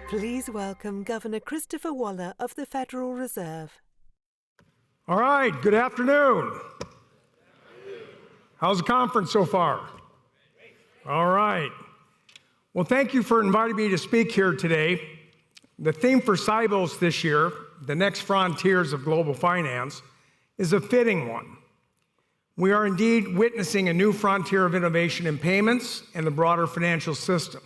Please welcome Governor Christopher Waller of the Federal Reserve. All right, good afternoon. How's the conference so far? All right. Well, thank you for inviting me to speak here today. The theme for Sibos this year, the next frontiers of global finance, is a fitting one. We are indeed witnessing a new frontier of innovation in payments and the broader financial system.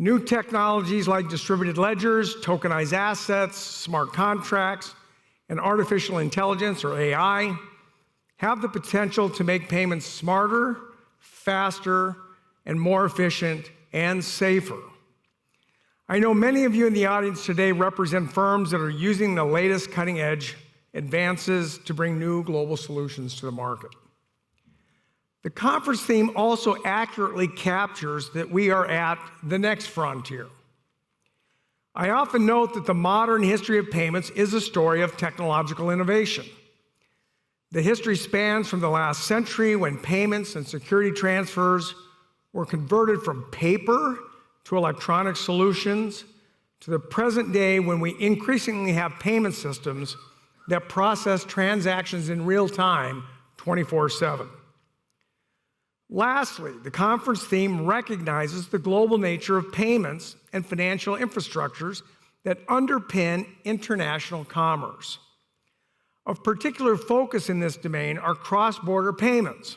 New technologies like distributed ledgers, tokenized assets, smart contracts, and artificial intelligence, or AI, have the potential to make payments smarter, faster, and more efficient and safer. I know many of you in the audience today represent firms that are using the latest cutting-edge advances to bring new global solutions to the market. The conference theme also accurately captures that we are at the next frontier. I often note that the modern history of payments is a story of technological innovation. The history spans from the last century when payments and security transfers were converted from paper to electronic solutions, to the present day when we increasingly have payment systems that process transactions in real time 24/7. Lastly, the conference theme recognizes the global nature of payments and financial infrastructures that underpin international commerce. Of particular focus in this domain are cross-border payments,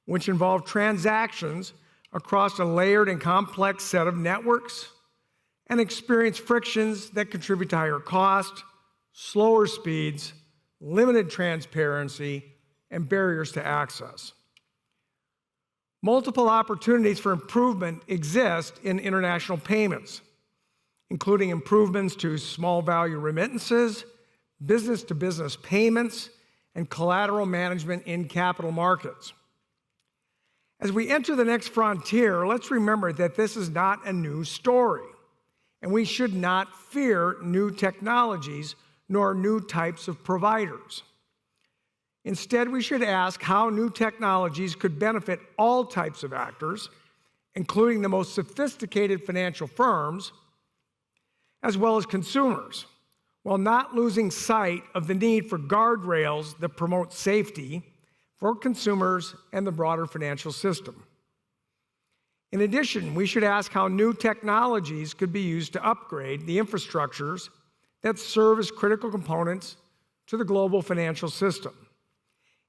which involve transactions across a layered and complex set of networks and experience frictions that contribute to higher cost, slower speeds, limited transparency, and barriers to access. Multiple opportunities for improvement exist in international payments, including improvements to small value remittances, business-to-business payments, and collateral management in capital markets. As we enter the next frontier, let's remember that this is not a new story, and we should not fear new technologies nor new types of providers. Instead, we should ask how new technologies could benefit all types of actors, including the most sophisticated financial firms, as well as consumers, while not losing sight of the need for guardrails that promote safety for consumers and the broader financial system. In addition, we should ask how new technologies could be used to upgrade the infrastructures that serve as critical components to the global financial system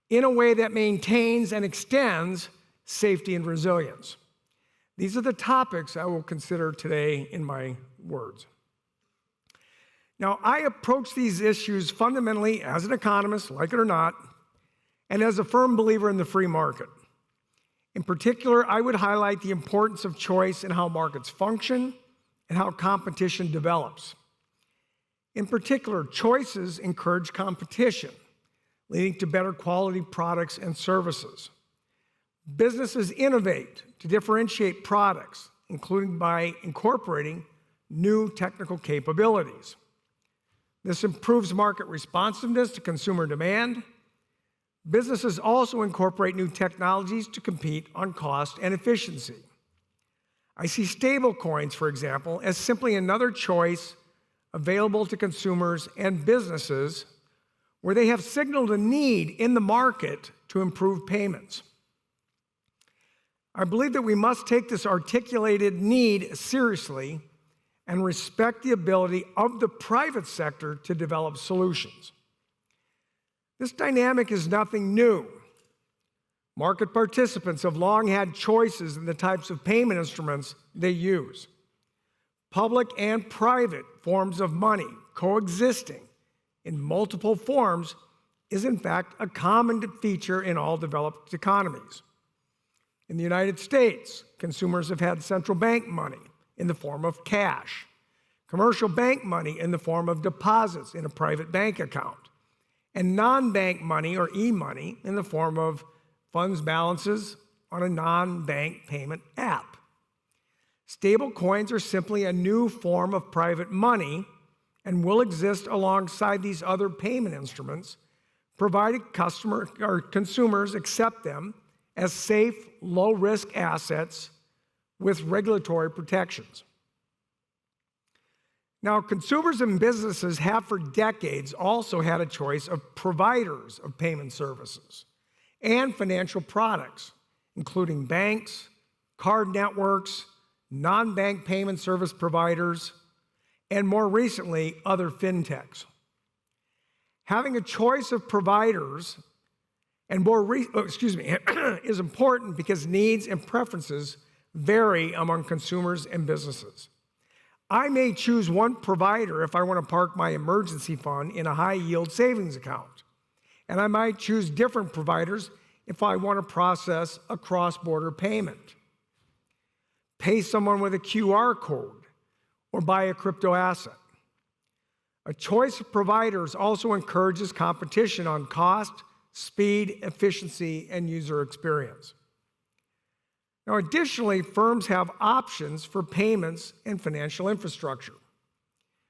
in a way that maintains and extends safety and resilience. These are the topics I will consider today in my words. Now, I approach these issues fundamentally as an economist, like it or not, and as a firm believer in the free market. In particular, I would highlight the importance of choice in how markets function and how competition develops. In particular, choices encourage competition, leading to better quality products and services. Businesses innovate to differentiate products, including by incorporating new technical capabilities. This improves market responsiveness to consumer demand. Businesses also incorporate new technologies to compete on cost and efficiency. I see stablecoins, for example, as simply another choice available to consumers and businesses where they have signaled a need in the market to improve payments. I believe that we must take this articulated need seriously and respect the ability of the private sector to develop solutions. This dynamic is nothing new. Market participants have long had choices in the types of payment instruments they use. Public and private forms of money coexisting in multiple forms is in fact a common feature in all developed economies. In the United States, consumers have had central bank money in the form of cash, commercial bank money in the form of deposits in a private bank account, and non-bank money or e-money in the form of funds balances on a non-bank payment app. Stable coins are simply a new form of private money and will exist alongside these other payment instruments, provided consumers accept them as safe, low-risk assets with regulatory protections. Now, consumers and businesses have for decades also had a choice of providers of payment services and financial products, including banks, card networks, non-bank payment service providers, and more recently, other fintechs. Having a choice of providers and is important because needs and preferences vary among consumers and businesses. I may choose one provider if I want to park my emergency fund in a high-yield savings account, and I might choose different providers if I want to process a cross-border payment, pay someone with a QR code, or buy a crypto asset. A choice of providers also encourages competition on cost, speed, efficiency, and user experience. Now, additionally, firms have options for payments and financial infrastructure,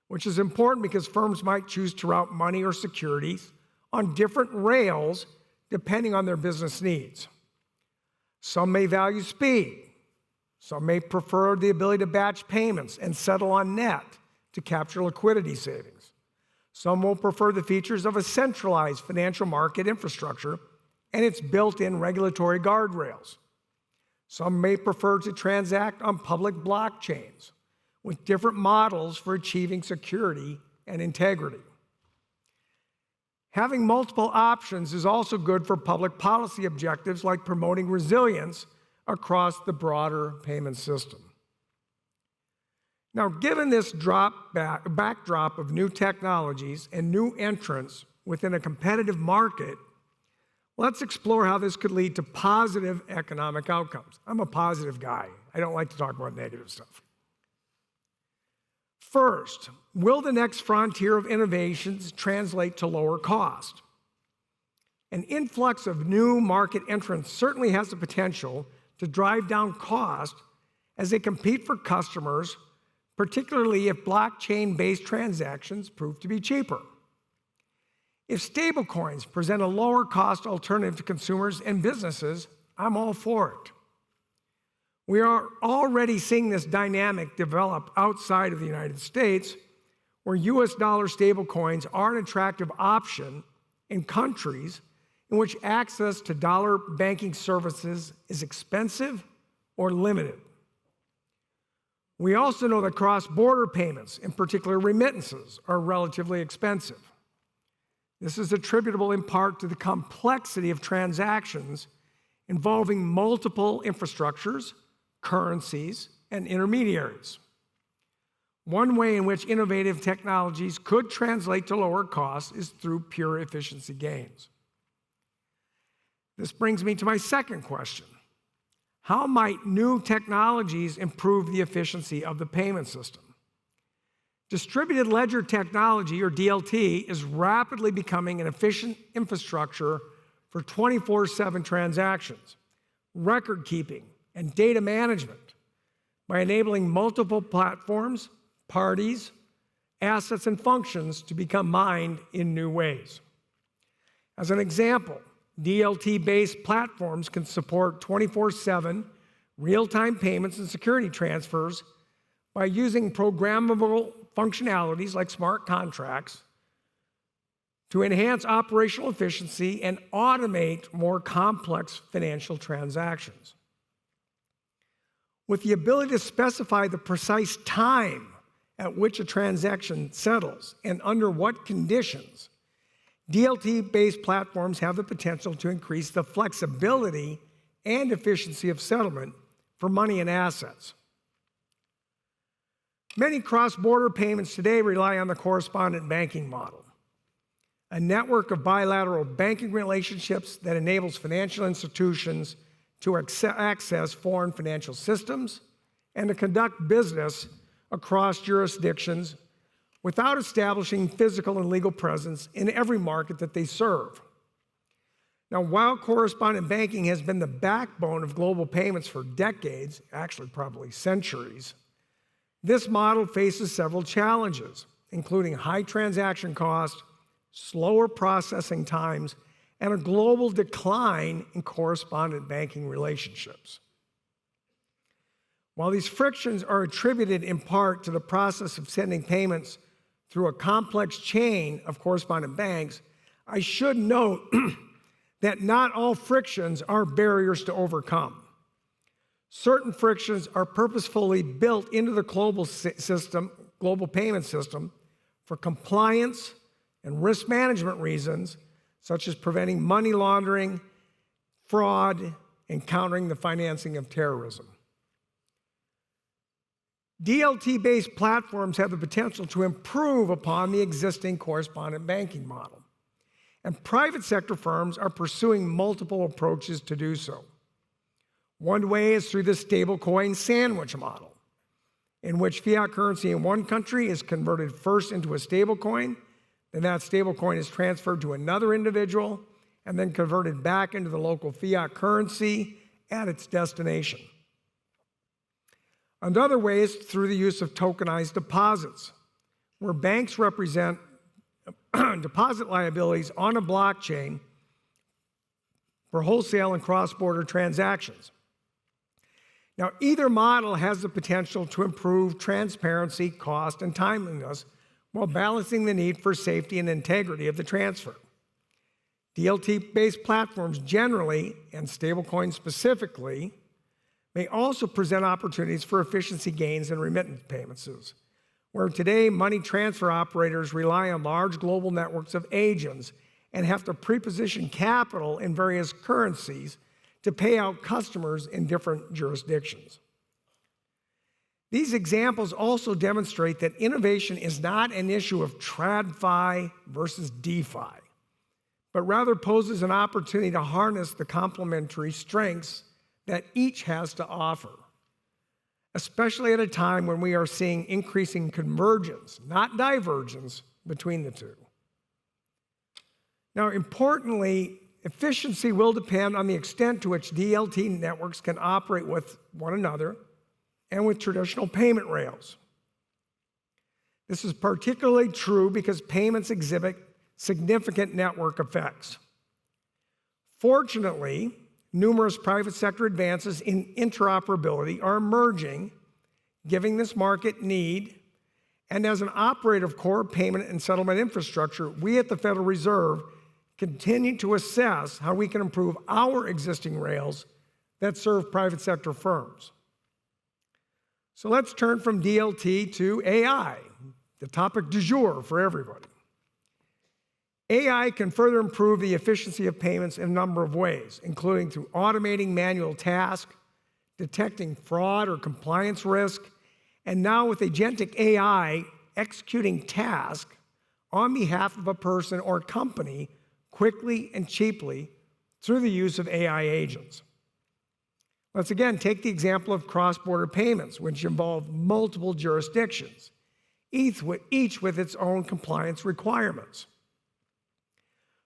which is important because firms might choose to route money or securities on different rails depending on their business needs. Some may value speed. Some may prefer the ability to batch payments and settle on net to capture liquidity savings. Some will prefer the features of a centralized financial market infrastructure and its built-in regulatory guardrails. Some may prefer to transact on public blockchains with different models for achieving security and integrity. Having multiple options is also good for public policy objectives like promoting resilience across the broader payment system. Now, given this backdrop of new technologies and new entrants within a competitive market, let's explore how this could lead to positive economic outcomes. I'm a positive guy. I don't like to talk about negative stuff. First, will the next frontier of innovations translate to lower cost? An influx of new market entrants certainly has the potential to drive down cost as they compete for customers, particularly if blockchain-based transactions prove to be cheaper. If stablecoins present a lower cost alternative to consumers and businesses, I'm all for it. We are already seeing this dynamic develop outside of the United States, where US dollar stablecoins are an attractive option in countries in which access to dollar banking services is expensive or limited. We also know that cross-border payments, in particular remittances, are relatively expensive. This is attributable in part to the complexity of transactions involving multiple infrastructures, currencies, and intermediaries. One way in which innovative technologies could translate to lower costs is through pure efficiency gains. This brings me to my second question. How might new technologies improve the efficiency of the payment system? Distributed ledger technology, or DLT, is rapidly becoming an efficient infrastructure for 24/7 transactions, record keeping, and data management by enabling multiple platforms, parties, assets, and functions to become mined in new ways. As an example, DLT-based platforms can support 24/7 real-time payments and security transfers by using programmable functionalities like smart contracts to enhance operational efficiency and automate more complex financial transactions. With the ability to specify the precise time at which a transaction settles and under what conditions, DLT-based platforms have the potential to increase the flexibility and efficiency of settlement for money and assets. Many cross-border payments today rely on the correspondent banking model, a network of bilateral banking relationships that enables financial institutions to access foreign financial systems and to conduct business across jurisdictions without establishing physical and legal presence in every market that they serve. Now, while correspondent banking has been the backbone of global payments for decades, actually probably centuries, this model faces several challenges, including high transaction costs, slower processing times, and a global decline in correspondent banking relationships. While these frictions are attributed in part to the process of sending payments through a complex chain of correspondent banks, I should note that not all frictions are barriers to overcome. Certain frictions are purposefully built into the global payment system for compliance and risk management reasons, such as preventing money laundering, fraud, and countering the financing of terrorism. DLT-based platforms have the potential to improve upon the existing correspondent banking model, and private sector firms are pursuing multiple approaches to do so. One way is through the stablecoin sandwich model, in which fiat currency in one country is converted first into a stablecoin, then that stablecoin is transferred to another individual, and then converted back into the local fiat currency at its destination. Another way is through the use of tokenized deposits, where banks represent deposit liabilities on a blockchain for wholesale and cross-border transactions. Now, either model has the potential to improve transparency, cost, and timeliness while balancing the need for safety and integrity of the transfer. DLT-based platforms generally, and stablecoins specifically, may also present opportunities for efficiency gains in remittance payments, where today money transfer operators rely on large global networks of agents and have to pre-position capital in various currencies to pay out customers in different jurisdictions. These examples also demonstrate that innovation is not an issue of TradFi versus DeFi, but rather poses an opportunity to harness the complementary strengths that each has to offer, especially at a time when we are seeing increasing convergence, not divergence, between the two. Now, importantly, efficiency will depend on the extent to which DLT networks can operate with one another and with traditional payment rails. This is particularly true because payments exhibit significant network effects. Fortunately, numerous private sector advances in interoperability are emerging, giving this market need, and as an operator of core payment and settlement infrastructure, we at the Federal Reserve continue to assess how we can improve our existing rails that serve private sector firms. So let's turn from DLT to AI, the topic du jour for everybody. AI can further improve the efficiency of payments in a number of ways, including through automating manual tasks, detecting fraud or compliance risk, and now with agentic AI, executing tasks on behalf of a person or company quickly and cheaply through the use of AI agents. Let's again take the example of cross-border payments, which involve multiple jurisdictions, each with its own compliance requirements.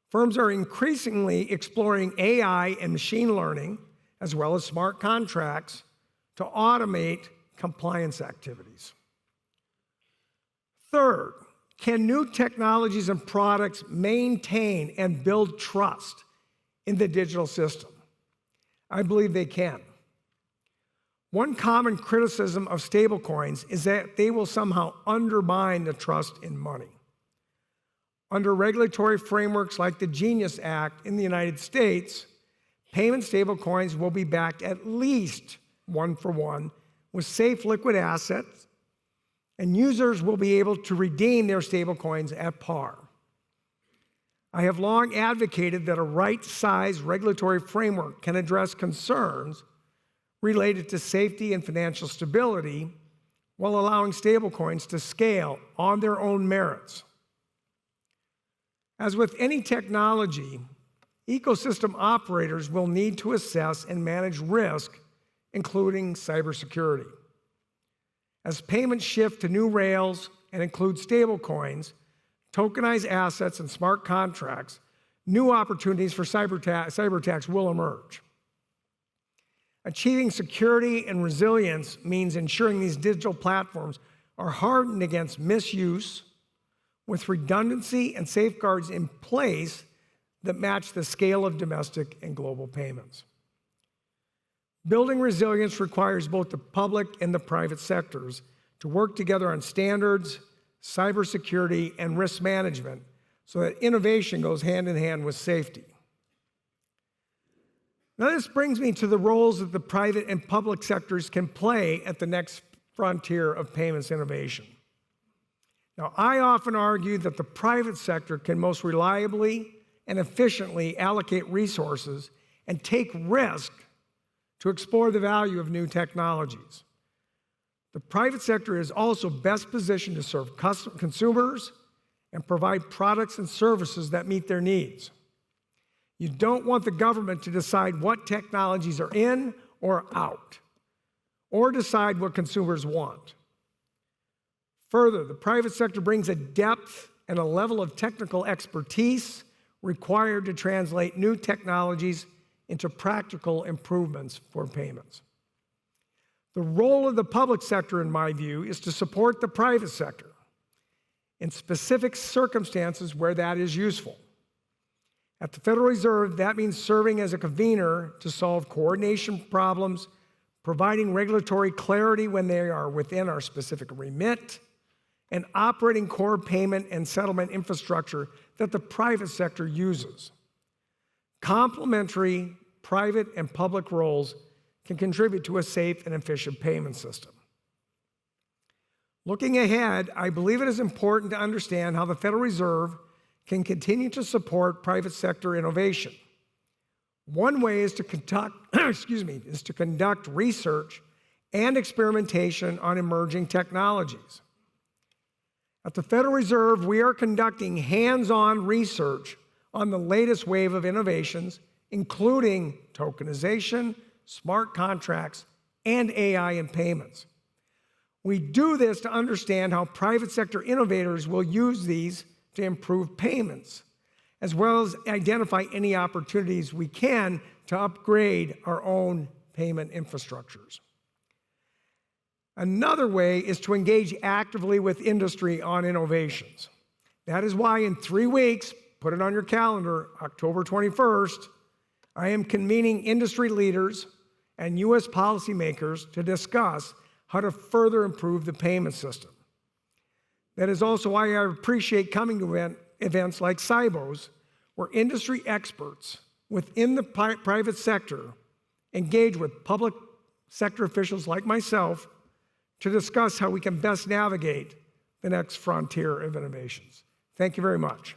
Firms are increasingly exploring AI and machine learning, as well as smart contracts, to automate compliance activities. Third, can new technologies and products maintain and build trust in the digital system? I believe they can. One common criticism of stablecoins is that they will somehow undermine the trust in money. Under regulatory frameworks like the Genius Act in the United States, payment stablecoins will be backed at least one-for-one with safe liquid assets, and users will be able to redeem their stablecoins at par. I have long advocated that a right-sized regulatory framework can address concerns related to safety and financial stability while allowing stablecoins to scale on their own merits. As with any technology, ecosystem operators will need to assess and manage risk, including cybersecurity. As payments shift to new rails and include stablecoins, tokenized assets, and smart contracts, new opportunities for cyber attacks will emerge. Achieving security and resilience means ensuring these digital platforms are hardened against misuse, with redundancy and safeguards in place that match the scale of domestic and global payments. Building resilience requires both the public and the private sectors to work together on standards, cybersecurity, and risk management so that innovation goes hand in hand with safety. Now, this brings me to the roles that the private and public sectors can play at the next frontier of payments innovation. Now, I often argue that the private sector can most reliably and efficiently allocate resources and take risk to explore the value of new technologies. The private sector is also best positioned to serve consumers and provide products and services that meet their needs. You don't want the government to decide what technologies are in or out, or decide what consumers want. Further, the private sector brings a depth and a level of technical expertise required to translate new technologies into practical improvements for payments. The role of the public sector, in my view, is to support the private sector in specific circumstances where that is useful. At the Federal Reserve, that means serving as a convener to solve coordination problems, providing regulatory clarity when they are within our specific remit, and operating core payment and settlement infrastructure that the private sector uses. Complementary private and public roles can contribute to a safe and efficient payment system. Looking ahead, I believe it is important to understand how the Federal Reserve can continue to support private sector innovation. One way is to conduct research and experimentation on emerging technologies. At the Federal Reserve, we are conducting hands-on research on the latest wave of innovations, including tokenization, smart contracts, and AI in payments. We do this to understand how private sector innovators will use these to improve payments, as well as identify any opportunities we can to upgrade our own payment infrastructures. Another way is to engage actively with industry on innovations. That is why in 3 weeks, put it on your calendar, October 21st, I am convening industry leaders and U.S. policymakers to discuss how to further improve the payment system. That is also why I appreciate coming to events like Sibos, where industry experts within the private sector engage with public sector officials like myself to discuss how we can best navigate the next frontier of innovations. Thank you very much.